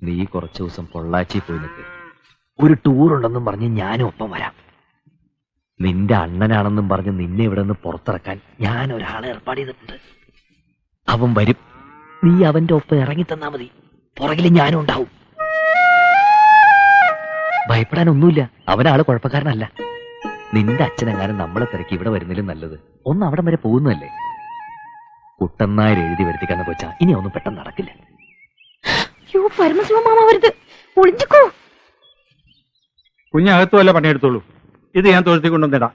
നീ കുറച്ചു ദിവസം പൊള്ളാച്ചി പോയി നിൽക്ക്. ഒരു ടൂർ ഉണ്ടെന്നും പറഞ്ഞ് ഞാനും ഒപ്പം വരാം. നിന്റെ അണ്ണനാണെന്നും പറഞ്ഞ് നിന്നെ ഇവിടെ നിന്ന് പുറത്തിറക്കാൻ ഞാൻ ഒരാളെ ഏർപ്പാട് ചെയ്തിട്ടുണ്ട്. അവൻ വരും. നീ അവന്റെ ഒപ്പം ഇറങ്ങി തന്നാ മതി. പുറകിൽ ഞാനും ഉണ്ടാവും. ഭയപ്പെടാനൊന്നുമില്ല. അവനാള് കുഴപ്പക്കാരനല്ല. നിന്റെ അച്ഛനെങ്ങാനും നമ്മളെ തിരക്കി ഇവിടെ വരുന്നതിലും നല്ലത് ഒന്ന് അവിടം വരെ പോകുന്നതല്ലേ. കുട്ടന്നായർ എഴുതി വരുത്തിക്കാന്ന് വെച്ചാ ഇനി ഒന്നും പെട്ടെന്ന് നടക്കില്ല. കുഞ്ഞകത്തു വല്ല പണിയെടുത്തോളൂ. ഇത് ഞാൻ തൊഴുത്തി കൊണ്ടുവന്നിടാം.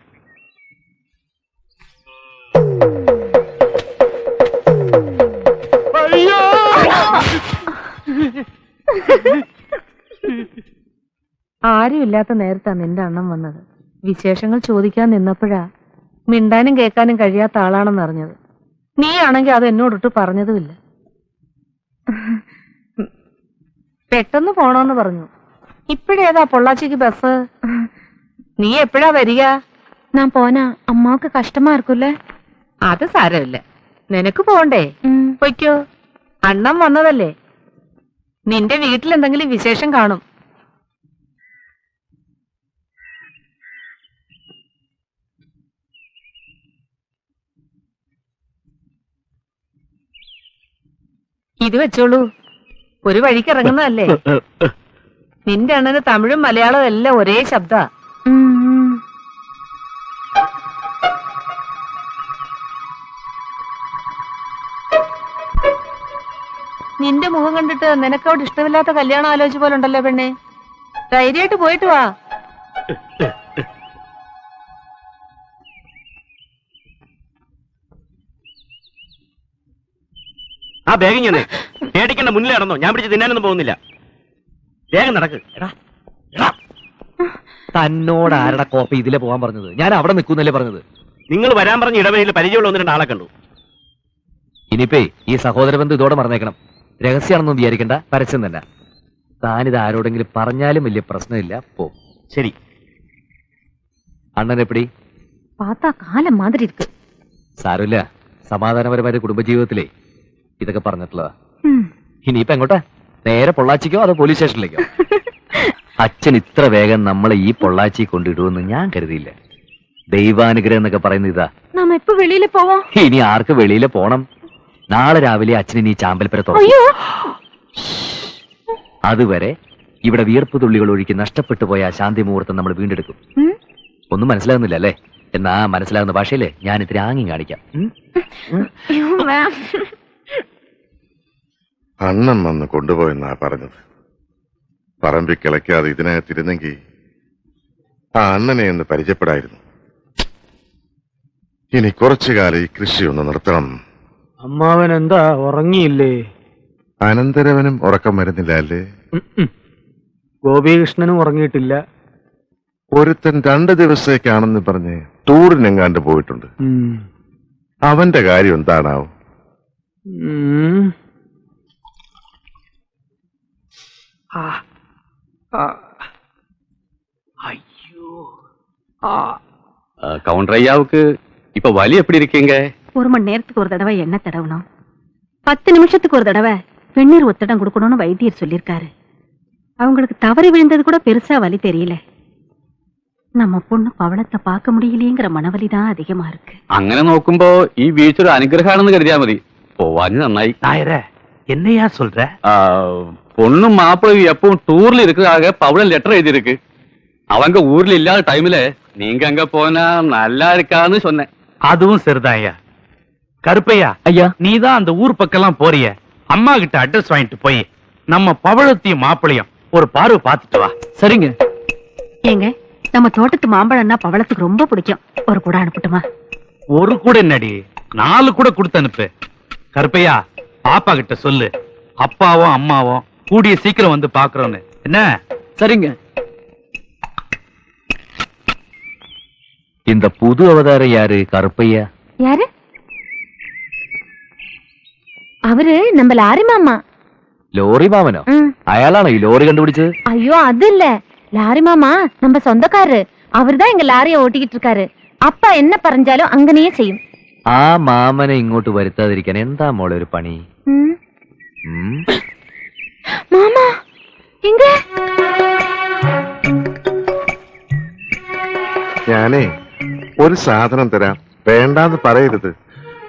ആരുമില്ലാത്ത നേരത്താ നിന്റെ അണ്ണം വന്നത്. വിശേഷങ്ങൾ ചോദിക്കാൻ നിന്നപ്പോഴാ മിണ്ടാനും കേൾക്കാനും കഴിയാത്ത ആളാണെന്ന് അറിഞ്ഞത്. നീ ആണെങ്കിൽ അത് എന്നോടിട്ട് പറഞ്ഞതുമില്ല. പെട്ടെന്ന് പോണോന്ന് പറഞ്ഞു. ഇപ്പഴേതാ പൊള്ളാച്ചിക്ക് ബസ്? നീ എപ്പോഴാ വരിക? ഞാൻ പോനാ അമ്മാക്ക് കഷ്ടമാ ഇരിക്കൂല്ലേ? അത് സാരമില്ല, നിനക്ക് പോണ്ടേ? പൊയ്ക്കോ, അണ്ണം വന്നതല്ലേ. നിന്റെ വീട്ടിൽ എന്തെങ്കിലും വിശേഷം കാണും. ഇത് വെച്ചോളൂ, ഒരു വഴിക്ക് ഇറങ്ങുന്നതല്ലേ. നിന്റെ അണ്ണന് തമിഴും മലയാളവും എല്ലാം ഒരേ ശബ്ദ. നിന്റെ മുഖം കണ്ടിട്ട് നിനക്കവിടെ ഇഷ്ടമില്ലാത്ത കല്യാണം ആലോചിച്ച പോലെ ഉണ്ടല്ലോ പെണ്ണെ. ധൈര്യമായിട്ട് പോയിട്ട് വാ. ആ ബാഗ് ഞാൻ പേടിക്കണ്ട, മുന്നിൽ നടന്നോ. ഞാൻ പിടിച്ച് തിന്നാനൊന്നും പോകുന്നില്ല. വേഗം നടക്ക്. തന്നോട് ആരുടെ കോപ്പി ഇതിലെ പോകാൻ പറഞ്ഞത്? ഞാൻ അവിടെ നിൽക്കുന്നല്ലേ പറഞ്ഞത്. നിങ്ങൾ വരാൻ പറഞ്ഞ ഇടവഴിയിൽ പരിചയമുള്ള 1-2 ആളെ കണ്ടു. ഇനിയിപ്പേ ഈ സഹോദര ബന്ധം ഇതോടെ മറന്നേക്കണം. രഹസ്യമാണെന്നും വിചാരിക്കണ്ട, പരസ്യം തന്നെ. താനിത് ആരോടെങ്കിലും പറഞ്ഞാലും വലിയ പ്രശ്നമില്ല. പോ. ശരി. അണ്ണൻ എപ്പടി? പാത്താ കാലം മാതിരി ഇരിക്കും. സാരമില്ല, സമാധാനപരമായ കുടുംബജീവിതത്തിലേ ഇതൊക്കെ പറഞ്ഞിട്ടുള്ളതാ. ഇനിയിപ്പോ എങ്ങോട്ടാ? നേരെ പൊള്ളാച്ചിക്കോ അതോ പോലീസ് സ്റ്റേഷനിലേക്കോ? അച്ഛൻ ഇത്ര വേഗം നമ്മളെ ഈ പൊള്ളാച്ചി കൊണ്ടിടുമെന്ന് ഞാൻ കരുതിയില്ല. ദൈവാനുഗ്രഹം എന്നൊക്കെ പറയുന്ന ഇതാ. നാം എപ്പോ വെളിയിൽ പോവാം? ഇനി ആർക്ക് വെളിയിൽ പോണം? നാളെ രാവിലെ അച്ഛന് ഈ ചാമ്പൽപ്പര തുറക്കും. അതുവരെ ഇവിടെ വിയർപ്പ് തുള്ളികൾ ഒഴുക്കി നഷ്ടപ്പെട്ടു പോയ ശാന്തി മുഹൂർത്തം നമ്മൾ വീണ്ടെടുക്കും. ഒന്നും മനസ്സിലാകുന്നില്ല അല്ലേ? എന്നാ മനസ്സിലാകുന്ന ഭാഷയില് ഞാൻ ഇത്തിരി ആംഗ്യം കാണിക്കാം. അണ്ണൻ വന്ന് കൊണ്ടുപോയെന്നാ പറഞ്ഞത്. പറമ്പി കിളയ്ക്കാതെ ഇതിനകത്തിരുന്നെങ്കിൽ ആ അണ്ണനെ ഒന്ന് പരിചയപ്പെടായിരുന്നു. ഇനി കുറച്ചു കാലം ഈ കൃഷി ഒന്ന് നിർത്തണം. അമ്മാവൻ എന്താ ഉറങ്ങിയില്ലേ? അനന്തരവനും ഉറക്കം വരുന്നില്ല അല്ലേ? ഗോപികൃഷ്ണനും ഉറങ്ങിയിട്ടില്ല. ഒരുത്തൻ 2 ദിവസത്തേക്കാണെന്ന് പറഞ്ഞ് ടൂറിനെങ്ങാണ്ട് പോയിട്ടുണ്ട്. അവന്റെ കാര്യം എന്താണാവും? கவுண்டர் ஐயாவுக்கு இப்ப வலி எப்படி இருக்கீங்க? 1 மணி நேரத்துக்கு ஒரு தடவை எண்ணெய் தடவணும், 10 நிமிஷத்துக்கு ஒரு தடவை வெந்நீர் ஒத்தடம் கொடுக்கணும்னு வைத்தியர் சொல்லியிருக்காரு. அவங்களுக்கு தவறி விழுந்தது கூட பெருசா வலி தெரியல. நம்ம பொண்ணு பவளத்தை பார்க்க முடியலையேங்கிற மனவலிதான் அதிகமா இருக்கு. അങ്ങനെ നോക്കുമ്പോ ഈ വീഴ്ച ഒരു അനുഗ്രഹമാണെന്ന് കരുതിയാ മതി. പോവാന് നന്നായി. நாயரே, என்னையா சொல்ற? பொண்ணும் மாப்பிள்ளையும் எப்பவும் டூர்ல இருக்கிறதாக பவளம் லெட்டர் எழுதியிருக்கு. அவங்க ஊர்ல இல்லாத டைம்ல நீங்க அங்க போனா நல்லா இருக்கான்னு சொன்னேன். அதுவும் சரிதான் ஐயா. கருப்பையா ஐயா, நீதான் அந்த ஊர் பக்கம்லாம் போறிய. அம்மா கிட்ட அட்ரஸ் வாங்கிட்டு போய் நம்ம பவளத்தையும் மாப்பிளையும் ஒரு பார்வை பார்த்துட்டு வா. சரிங்க. ஏங்க, நம்ம தோட்டத்து மாம்பழம்னா பவளத்துக்கு ரொம்ப பிடிக்கும். ஒரு கூட அனுப்பட்டுமா? ஒரு கூட என்னடி, 4 கூட கொடுத்து அனுப்பு. கருப்பையா, பாப்பா கிட்ட சொல்லு அப்பாவும் அம்மாவும் கூடிய சீக்கிரம் வந்து பாக்குறோன்னு. என்ன? சரிங்க. இந்த புது அவதாரம் யாரு? கருப்பையா யாரு? அவரு நம்ம லாரி மாமா. ലോറി മാമനോ? അയാളാണോ ഈ ലോറി കണ്ടുപിടിച്ചത്? ஐயோ அது இல்ல, லாரி மாமா நம்ம சொந்தக்காரரு. அவர்தான் எங்க லாரியை ஓட்டிக்கிட்டு இருக்காரு. அப்பா என்ன பறஞ்சாலும் அங்கனையே செய்யும். ആ മാമനെ ഇങ്ങോട്ട് വരുത്താതിരിക്കാൻ എന്താ മോളെ ഒരു പണി? மாமா ഞാനേ ഒരു സാധനം തരാം, വേണ്ടാന്ന് പറയരുത്.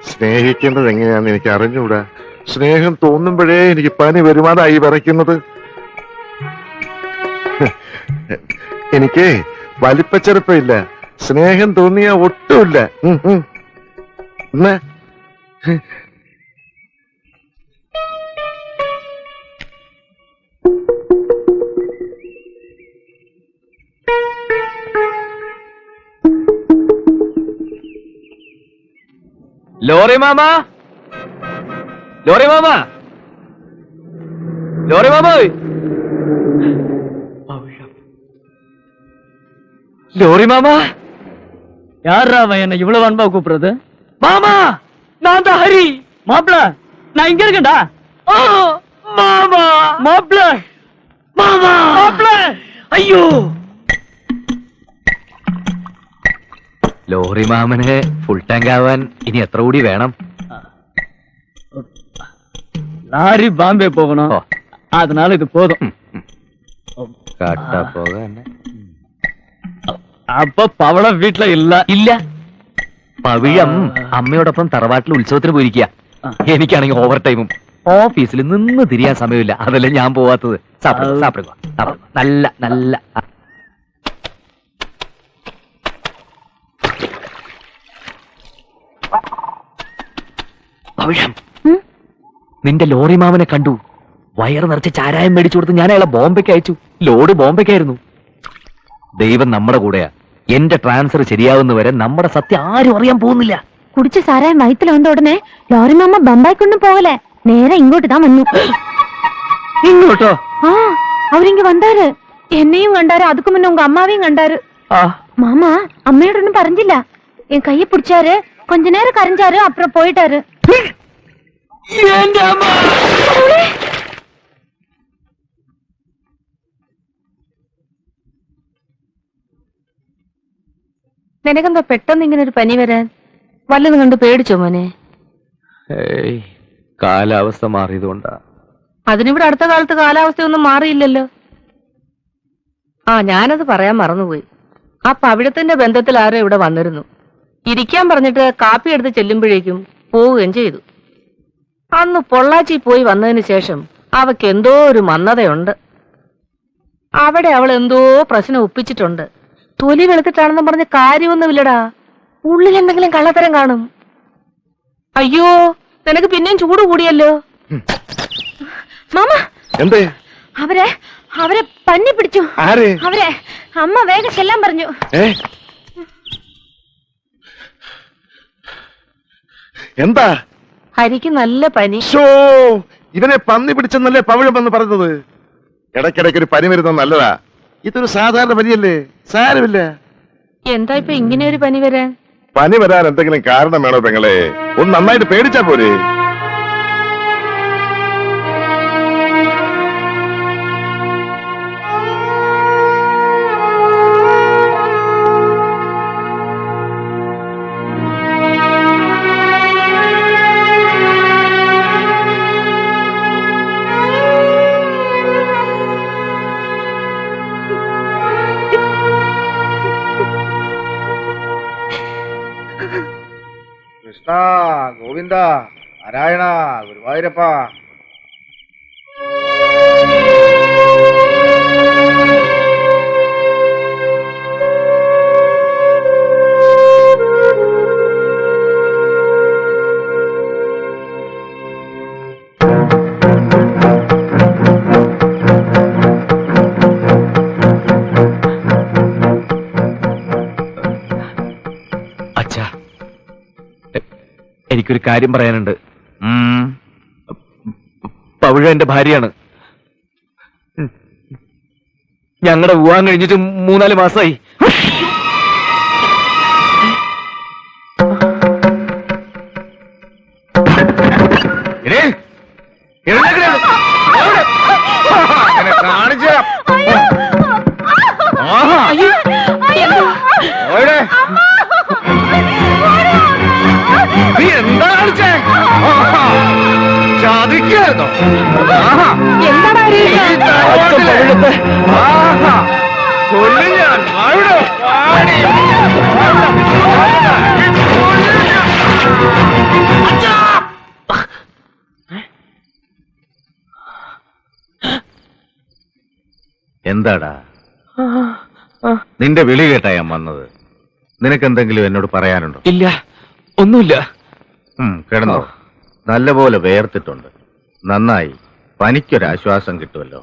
സ്നേഹിക്കേണ്ടത് എങ്ങനെയാന്ന് എനിക്ക് അറിഞ്ഞൂടാ. സ്നേഹം തോന്നുമ്പോഴേ എനിക്ക് പനി വരുമാനായി വിറയ്ക്കുന്നത്. എനിക്ക് വലിപ്പച്ചെറുപ്പമില്ല, സ്നേഹം തോന്നിയ ഒട്ടുമില്ല. എന്നാ lorry mama, lorry mama, lorry mama, lorry மாமா, யாரா அவன் என்ன இவ்வளவு அன்பா கூப்பிடுறது? மாமா நான் தான் ஹரி. மாப்பிள, நான் இங்க இருக்கேன்டா. மாமா, மாப்பிள, மாமா, மாப்பிள, അയ്യോ. ലോറി മാമന് ഫുൾ ടാങ്ക് ആവാൻ ഇനി എത്ര കൂടി വേണം? லாரி பாம்பே போகணும், ഓ, அதனால இது போதும். കട്ട പോകാൻ அப்ப பவளம் வீட்டுல இல்ல. ഇല്ല. പവിഴം അമ്മയോടൊപ്പം തറവാട്ടിൽ ഉത്സവത്തിന് പോയിരിക്കുക. എനിക്കാണെങ്കിൽ ഓവർ ടൈമും ഓഫീസിൽ നിന്ന് തിരിയാൻ സമയമില്ല. അതല്ലേ ഞാൻ പോവാത്തത്. സാപ്പിടുക നല്ല നല്ല. പവിഴം, നിന്റെ ലോറി മാമനെ കണ്ടു. വയറ് നിറച്ച് ചാരായം മേടിച്ചു കൊടുത്ത് ഞാൻ അയാളെ ബോംബെക്ക് അയച്ചു. ലോഡ് ബോംബെക്കായിരുന്നു. ദൈവം നമ്മുടെ കൂടെയാ. എന്റെ ട്രാൻസ്ഫർ ശരിയാവുന്നവരെ നമ്മുടെ സത്യം ആരും അറിയാൻ പോകുന്നില്ല. കുടിച്ച സാരായം വയറ്റിൽ വന്ന ഉടനെ ലോറി മാമ ബമ്പായിക്കൊണ്ടും പോകലേ, നേരെ ഇങ്ങോട്ട് താൻ വന്നു. ഇങ്ങോട്ടോ? ആ, അവരിങ്ങ വந்தாரு. എന്നെയും കണ്ടാரு, അതുக்கு മുന്നേ ഉங்க അമ്മാவையும் കണ്ടാரு. மாமா அம்மையோட ஒன்னும் பறஞ்சிല്ല. என் கையை பிடிச்சாரு, கொஞ்ச நேரம் கரைஞ்சாரு, அப்புறம் போயிட்டாரு. നിനക്കെന്താ പെട്ടെന്ന് ഇങ്ങനെ ഒരു പനി വരാൻ? വല്ലതും കണ്ട് പേടിച്ചോ മോനെ? കാലാവസ്ഥ മാറിയതുകൊണ്ടാ. അതിനിവിടെ അടുത്ത കാലത്ത് കാലാവസ്ഥയൊന്നും മാറിയില്ലല്ലോ. ആ, ഞാനത് പറയാൻ മറന്നുപോയി. ആ പവിഴത്തിന്റെ ബന്ധത്തിൽ ആരോ ഇവിടെ വന്നിരുന്നു. ഇരിക്കാൻ പറഞ്ഞിട്ട് കാപ്പി എടുത്ത് ചെല്ലുമ്പോഴേക്കും പോവുകയും ചെയ്തു. അന്ന് പൊള്ളാച്ചി പോയി വന്നതിന് ശേഷം അവക്ക് എന്തോ ഒരു മന്ദതയുണ്ട്. അവിടെ അവൾ എന്തോ പ്രശ്നം ഒപ്പിച്ചിട്ടുണ്ട്. തൊലി വെളുത്തിട്ടാണെന്നും പറഞ്ഞ് കാര്യമൊന്നുമില്ലടാ. ഉള്ളിൽ എന്തെങ്കിലും കള്ളത്തരം കാണും. അയ്യോ, നിനക്ക് പിന്നെയും ചൂട് കൂടിയല്ലോ. മാമ, എന്തേ? അവരെ പന്നി പിടിച്ചു. ആര്? അവരെ അമ്മ വേഗം ചെല്ലാൻ പറഞ്ഞു. എന്താ? ഹരിക്ക് നല്ല പനി. ഇവനെ പന്നി പിടിച്ചെന്നല്ലേ പവിഴം എന്ന് പറഞ്ഞത്. ഇടയ്ക്കിടയ്ക്ക് ഒരു പനി വരുന്നത് നല്ലതാ. ഇതൊരു സാധാരണ പനിയല്ലേ, സാരമില്ല. എന്താ ഇപ്പൊ ഇങ്ങനെ ഒരു പനി വരാൻ? പനി വരാൻ എന്തെങ്കിലും കാരണം വേണോ പെങ്ങളെ? ഒന്ന് നന്നായിട്ട് പേടിച്ചാ പോരെ. കൃഷ്ണ ഗോവിന്ദ നാരായണ ഗുരുവായൂരപ്പ. അച്ഛാ, എനിക്കൊരു കാര്യം പറയാനുണ്ട്. പവിഴ എന്റെ ഭാര്യയാണ്. ഞങ്ങളുടെ വിവാഹം കഴിഞ്ഞിട്ട് 3-4 മാസമായി. എന്താടാ നിന്റെ വിളി കേട്ടാ ഞാൻ വന്നത്. നിനക്കെന്തെങ്കിലും എന്നോട് പറയാനുണ്ടോ? ഇല്ല, ഒന്നുമില്ല. കിടന്നോ. നല്ലപോലെ വേർത്തിട്ടുണ്ട്. നന്നായി. പനിക്കൊരാശ്വാസം കിട്ടുമല്ലോ.